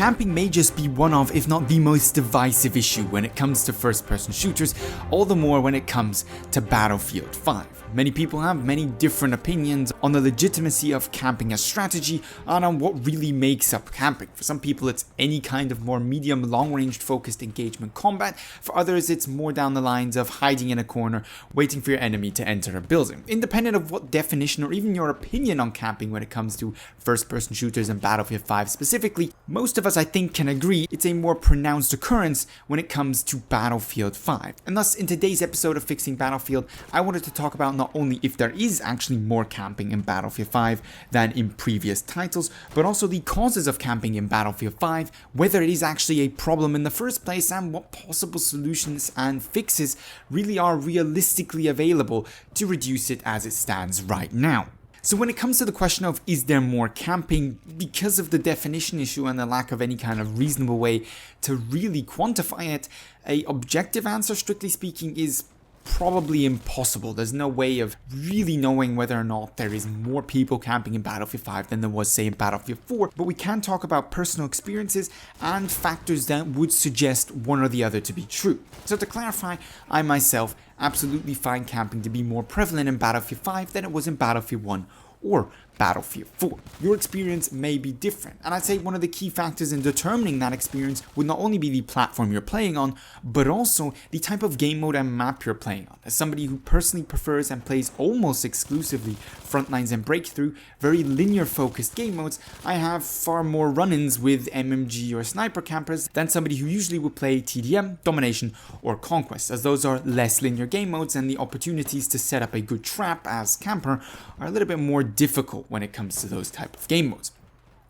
camping may just be one of, if not the most divisive issue when it comes to first-person shooters, all the more when it comes to Battlefield 5. Many people have many different opinions on the legitimacy of camping as strategy and on what really makes up camping. For some people it's any kind of more medium long-range focused engagement combat, for others it's more down the lines of hiding in a corner waiting for your enemy to enter a building. Independent of what definition or even your opinion on camping when it comes to first-person shooters and Battlefield 5 specifically, most of us I think can agree it's a more pronounced occurrence when it comes to Battlefield 5. And thus in today's episode of Fixing Battlefield, I wanted to talk about not only if there is actually more camping in Battlefield 5 than in previous titles, but also the causes of camping in Battlefield 5, whether it is actually a problem in the first place, and what possible solutions and fixes really are realistically available to reduce it as it stands right now. So when it comes to the question of is there more camping, because of the definition issue and the lack of any kind of reasonable way to really quantify it, an objective answer strictly speaking is probably impossible. There's no way of really knowing whether or not there is more people camping in Battlefield 5 than there was, say, in Battlefield 4, but we can talk about personal experiences and factors that would suggest one or the other to be true. So to clarify, I myself absolutely find camping to be more prevalent in Battlefield 5 than it was in Battlefield 1 or Battlefield 4. Your experience may be different, and I'd say one of the key factors in determining that experience would not only be the platform you're playing on, but also the type of game mode and map you're playing on. As somebody who personally prefers and plays almost exclusively Frontlines and Breakthrough, very linear focused game modes, I have far more run-ins with MMG or Sniper campers than somebody who usually would play TDM, Domination or Conquest, as those are less linear game modes and the opportunities to set up a good trap as camper are a little bit more difficult when it comes to those type of game modes.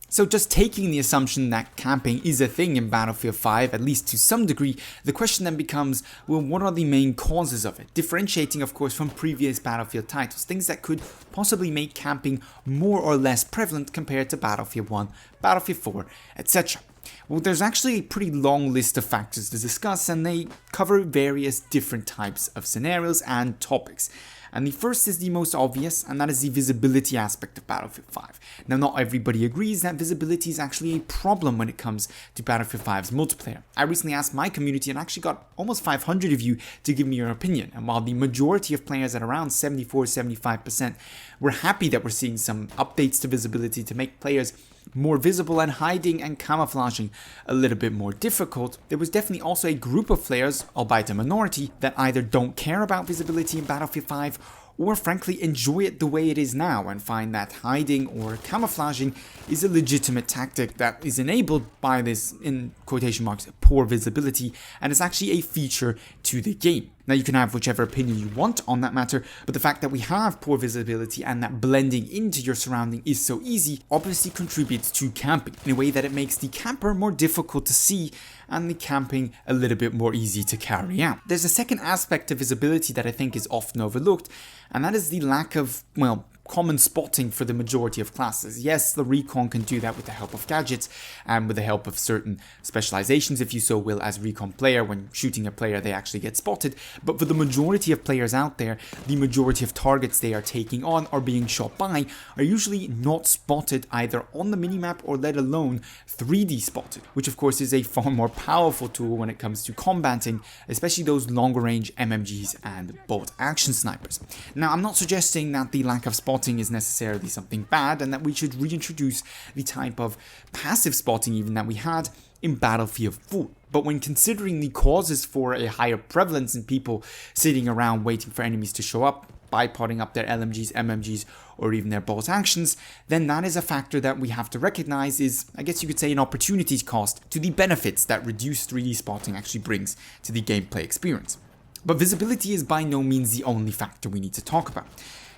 So just taking the assumption that camping is a thing in Battlefield 5, at least to some degree, the question then becomes, well, what are the main causes of it? Differentiating, of course, from previous Battlefield titles, things that could possibly make camping more or less prevalent compared to Battlefield 1, Battlefield 4, etc. Well, there's actually a pretty long list of factors to discuss, and they cover various different types of scenarios and topics. And the first is the most obvious, and that is the visibility aspect of Battlefield 5. Now, not everybody agrees that visibility is actually a problem when it comes to Battlefield 5's multiplayer. I recently asked my community and actually got almost 500 of you to give me your opinion. And while the majority of players at around 74-75% were happy that we're seeing some updates to visibility to make players more visible and hiding and camouflaging a little bit more difficult, there was definitely also a group of players, albeit a minority, that either don't care about visibility in Battlefield 5 or frankly enjoy it the way it is now and find that hiding or camouflaging is a legitimate tactic that is enabled by this, in quotation marks, poor visibility, and is actually a feature to the game. Now, you can have whichever opinion you want on that matter, but the fact that we have poor visibility and that blending into your surrounding is so easy obviously contributes to camping in a way that it makes the camper more difficult to see and the camping a little bit more easy to carry out. There's a second aspect of visibility that I think is often overlooked, and that is the lack of, well, common spotting for the majority of classes. Yes, the recon can do that with the help of gadgets and with the help of certain specializations, if you so will, as recon player. When shooting a player, they actually get spotted. But for the majority of players out there, the majority of targets they are taking on or being shot by are usually not spotted either on the minimap or let alone 3D spotted, which of course is a far more powerful tool when it comes to combating, especially those longer range MMGs and bolt action snipers. Now, I'm not suggesting that the lack of spotting is necessarily something bad and that we should reintroduce the type of passive spotting even that we had in Battlefield 4. But when considering the causes for a higher prevalence in people sitting around waiting for enemies to show up, bipoding up their LMGs, MMGs, or even their bolt actions, then that is a factor that we have to recognize is, I guess you could say, an opportunities cost to the benefits that reduced 3D spotting actually brings to the gameplay experience. But visibility is by no means the only factor we need to talk about.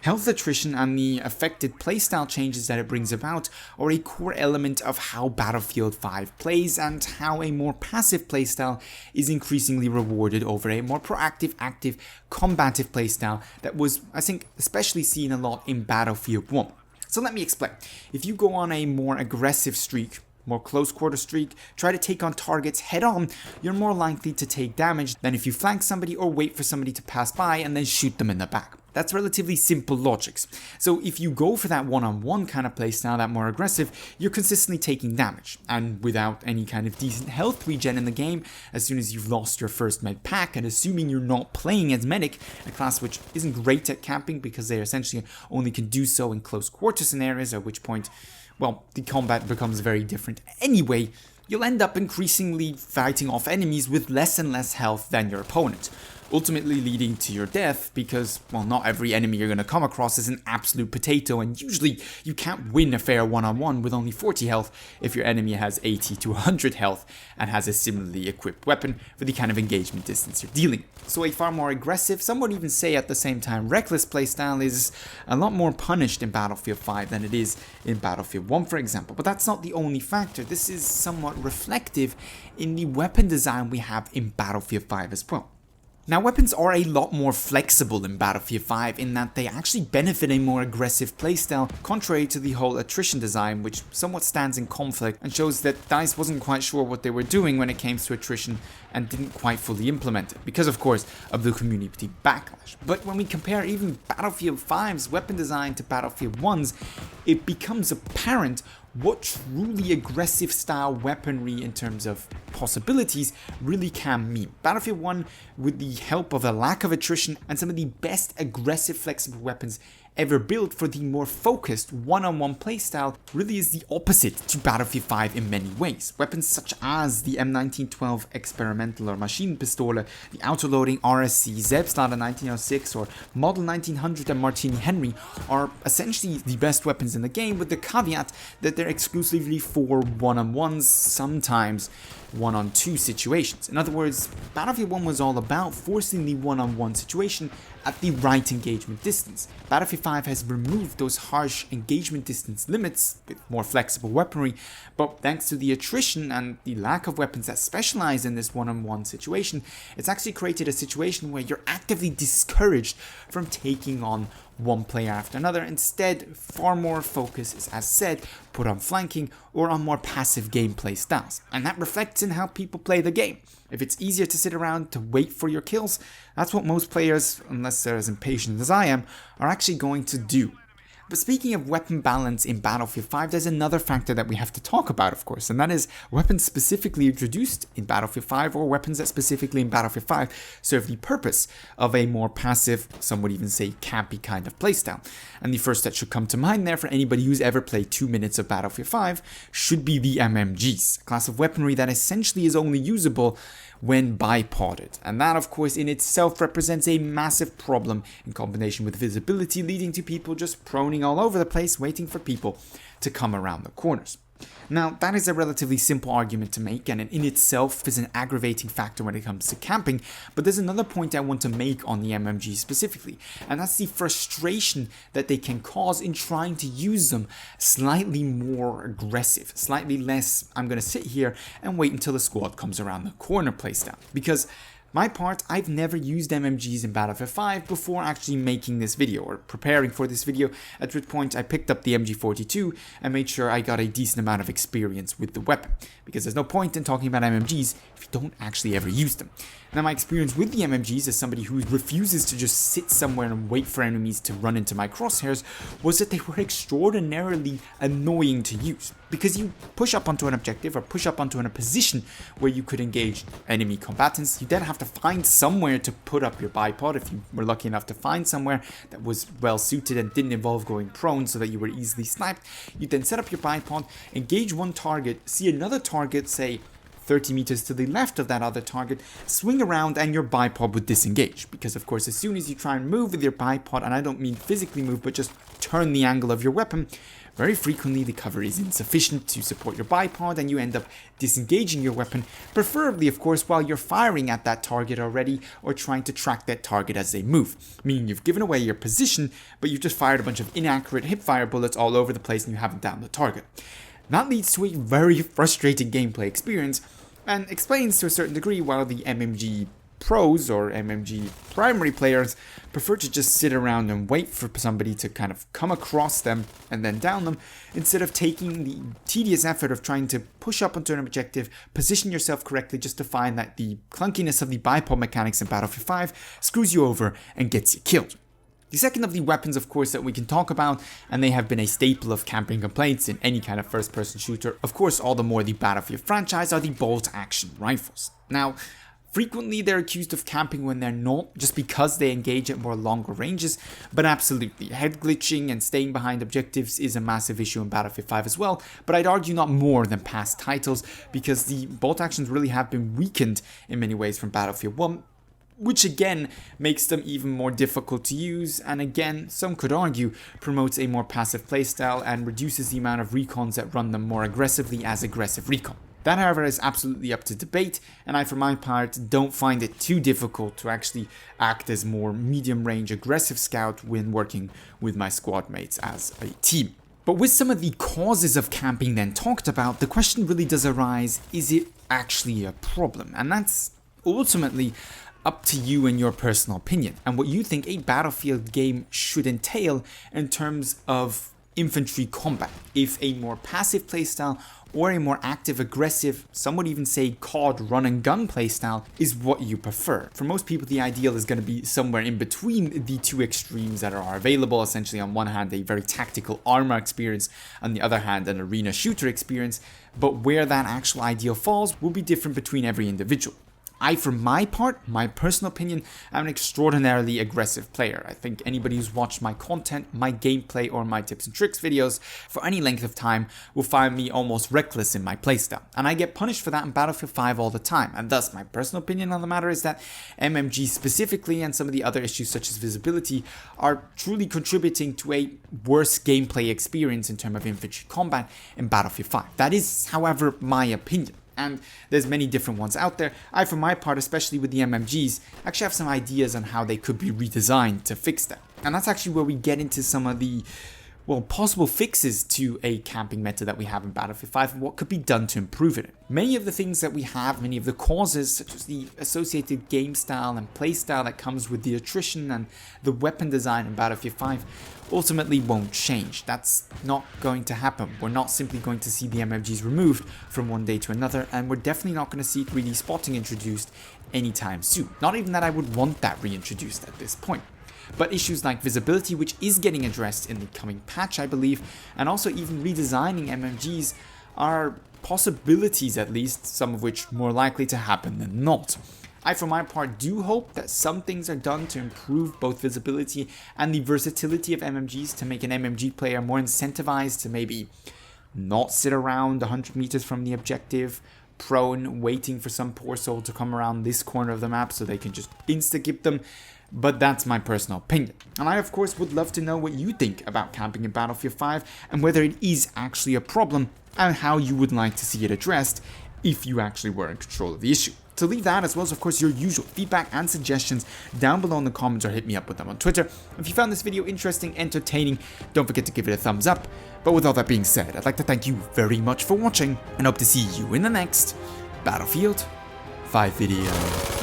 Health attrition and the affected playstyle changes that it brings about are a core element of how Battlefield 5 plays and how a more passive playstyle is increasingly rewarded over a more proactive, active, combative playstyle that was, I think, especially seen a lot in Battlefield 1. So let me explain. If you go on a more aggressive streak, more close quarter streak, try to take on targets head on, you're more likely to take damage than if you flank somebody or wait for somebody to pass by and then shoot them in the back. That's relatively simple logics. So if you go for that one-on-one kind of playstyle, that more aggressive, you're consistently taking damage. And without any kind of decent health regen in the game, as soon as you've lost your first med pack, and assuming you're not playing as medic, a class which isn't great at camping because they essentially only can do so in close quarter scenarios, at which point, well, the combat becomes very different anyway, you'll end up increasingly fighting off enemies with less and less health than your opponent, ultimately leading to your death because, well, not every enemy you're going to come across is an absolute potato, and usually you can't win a fair one-on-one with only 40 health if your enemy has 80 to 100 health and has a similarly equipped weapon for the kind of engagement distance you're dealing. So a far more aggressive, some would even say at the same time reckless playstyle is a lot more punished in Battlefield 5 than it is in Battlefield 1, for example. But that's not the only factor. This is somewhat reflective in the weapon design we have in Battlefield 5 as well. Now, weapons are a lot more flexible in Battlefield 5 in that they actually benefit a more aggressive playstyle, contrary to the whole attrition design, which somewhat stands in conflict and shows that DICE wasn't quite sure what they were doing when it came to attrition and didn't quite fully implement it, because of course of the community backlash. But when we compare even Battlefield 5's weapon design to Battlefield 1's, it becomes apparent what truly aggressive style weaponry in terms of possibilities really can mean. Battlefield 1, with the help of a lack of attrition and some of the best aggressive flexible weapons ever built for the more focused one-on-one playstyle, really is the opposite to Battlefield 5 in many ways. Weapons such as the M1912 Experimental or Machine Pistole, the autoloading RSC Selbstlader 1906 or Model 1900 and Martini Henry are essentially the best weapons in the game, with the caveat that they're exclusively for one-on-ones, sometimes one-on-two situations. In other words, Battlefield 1 was all about forcing the one-on-one situation at the right engagement distance. Battlefield 5 has removed those harsh engagement distance limits with more flexible weaponry, but thanks to the attrition and the lack of weapons that specialize in this one-on-one situation, it's actually created a situation where you're actively discouraged from taking on one player after another. Instead, far more focus is, as said, put on flanking or on more passive gameplay styles. And that reflects in how people play the game. If it's easier to sit around to wait for your kills, that's what most players, unless they're as impatient as I am, are actually going to do. But speaking of weapon balance in Battlefield 5, there's another factor that we have to talk about, of course, and that is weapons specifically introduced in Battlefield 5 or weapons that specifically in Battlefield 5 serve the purpose of a more passive, some would even say campy kind of playstyle. And the first that should come to mind there for anybody who's ever played 2 minutes of Battlefield 5 should be the MMGs, a class of weaponry that essentially is only usable when bipodded, and that of course in itself represents a massive problem in combination with visibility, leading to people just proning all over the place waiting for people to come around the corners. Now, that is a relatively simple argument to make, and it in itself is an aggravating factor when it comes to camping, but there's another point I want to make on the MMG specifically, and that's the frustration that they can cause in trying to use them slightly more aggressive, slightly less, I'm going to sit here and wait until the squad comes around the corner playstyle. Because my part, I've never used MMGs in Battlefield 5 before actually making this video or preparing for this video, at which point I picked up the MG42 and made sure I got a decent amount of experience with the weapon, because there's no point in talking about MMGs if you don't actually ever use them. Now, my experience with the MMGs as somebody who refuses to just sit somewhere and wait for enemies to run into my crosshairs was that they were extraordinarily annoying to use, because you push up onto an objective or push up onto a position where you could engage enemy combatants. You then have to find somewhere to put up your bipod, if you were lucky enough to find somewhere that was well suited and didn't involve going prone so that you were easily sniped. You then set up your bipod, engage one target, see another target, say 30 meters to the left of that other target, swing around and your bipod would disengage. Because of course, as soon as you try and move with your bipod, and I don't mean physically move, but just turn the angle of your weapon, very frequently the cover is insufficient to support your bipod and you end up disengaging your weapon, preferably of course while you're firing at that target already or trying to track that target as they move, meaning you've given away your position but you've just fired a bunch of inaccurate hipfire bullets all over the place and you haven't downed the target. That leads to a very frustrating gameplay experience and explains to a certain degree why the MMG pros or MMG primary players prefer to just sit around and wait for somebody to kind of come across them and then down them, instead of taking the tedious effort of trying to push up onto an objective, position yourself correctly, just to find that the clunkiness of the bipod mechanics in Battlefield 5 screws you over and gets you killed. The second of the weapons, of course, that we can talk about, and they have been a staple of camping complaints in any kind of first-person shooter, of course all the more the Battlefield franchise, are the bolt-action rifles. Now, frequently they're accused of camping when they're not, just because they engage at more longer ranges, but absolutely, head glitching and staying behind objectives is a massive issue in Battlefield 5 as well, but I'd argue not more than past titles, because the bolt actions really have been weakened in many ways from Battlefield 1, which again makes them even more difficult to use, and again, some could argue, promotes a more passive playstyle and reduces the amount of recons that run them more aggressively as aggressive recon. That, however, is absolutely up to debate, and I for my part don't find it too difficult to actually act as more medium range aggressive scout when working with my squad mates as a team. But with some of the causes of camping then talked about, the question really does arise, is it actually a problem? And that's ultimately up to you and your personal opinion, and what you think a Battlefield game should entail in terms of infantry combat. If a more passive playstyle or a more active, aggressive, some would even say COD run and gun playstyle is what you prefer. For most people, the ideal is going to be somewhere in between the two extremes that are available. Essentially, on one hand, a very tactical armor experience, on the other hand, an arena shooter experience. But where that actual ideal falls will be different between every individual. I, for my part, my personal opinion, am an extraordinarily aggressive player. I think anybody who's watched my content, my gameplay, or my tips and tricks videos for any length of time will find me almost reckless in my playstyle. And I get punished for that in Battlefield 5 all the time. And thus, my personal opinion on the matter is that MMG specifically, and some of the other issues such as visibility, are truly contributing to a worse gameplay experience in terms of infantry combat in Battlefield 5. That is, however, my opinion. And there's many different ones out there. I, for my part, especially with the MMGs, actually have some ideas on how they could be redesigned to fix that. And that's actually where we get into some of the, well, possible fixes to a camping meta that we have in Battlefield 5 and what could be done to improve it. Many of the things that we have, many of the causes, such as the associated game style and play style that comes with the attrition and the weapon design in Battlefield 5, ultimately won't change. That's not going to happen. We're not simply going to see the MMGs removed from one day to another, and we're definitely not going to see 3D spotting introduced anytime soon. Not even that I would want that reintroduced at this point. But issues like visibility, which is getting addressed in the coming patch, I believe, and also even redesigning MMGs are possibilities, at least, some of which more likely to happen than not. I, for my part, do hope that some things are done to improve both visibility and the versatility of MMGs to make an MMG player more incentivized to maybe not sit around 100 meters from the objective, prone, waiting for some poor soul to come around this corner of the map so they can just insta-gip them. But that's my personal opinion. And I, of course, would love to know what you think about camping in Battlefield 5 and whether it is actually a problem and how you would like to see it addressed if you actually were in control of the issue. So leave that, as well as, of course, your usual feedback and suggestions down below in the comments, or hit me up with them on Twitter. If you found this video interesting, entertaining, don't forget to give it a thumbs up. But with all that being said, I'd like to thank you very much for watching and hope to see you in the next Battlefield 5 video.